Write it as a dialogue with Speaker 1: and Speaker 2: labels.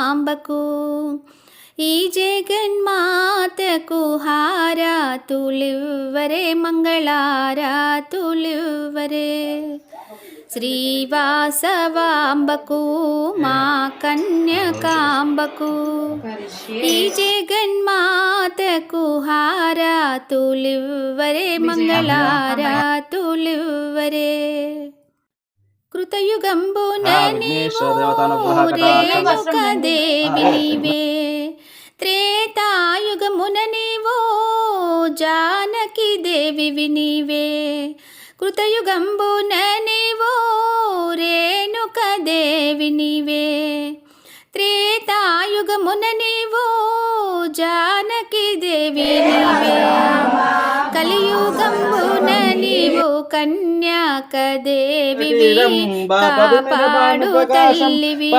Speaker 1: సవాంబకు ఈ జగన్మాతకు హారతులివ్వరే మంగళారతులివ్వరే శ్రీవాసవాంబకు మా కన్యకాంబకు ఈ జగన్మాతకు హారతులివ్వరే మంగళారతులివ్వరే కృతయుగంబున నీవు రేణుక దేవి నీవే త్రేతాయుగమున నీవు జానకి దేవి నీవే కృతయుగంబున నీవు రేణుక దేవి నీవే త్రేతాయుగమున నీవు జానకి దేవి నీవే కలియుగంబున నీవు కన్యాక దేవివి కాపాడు తల్లివి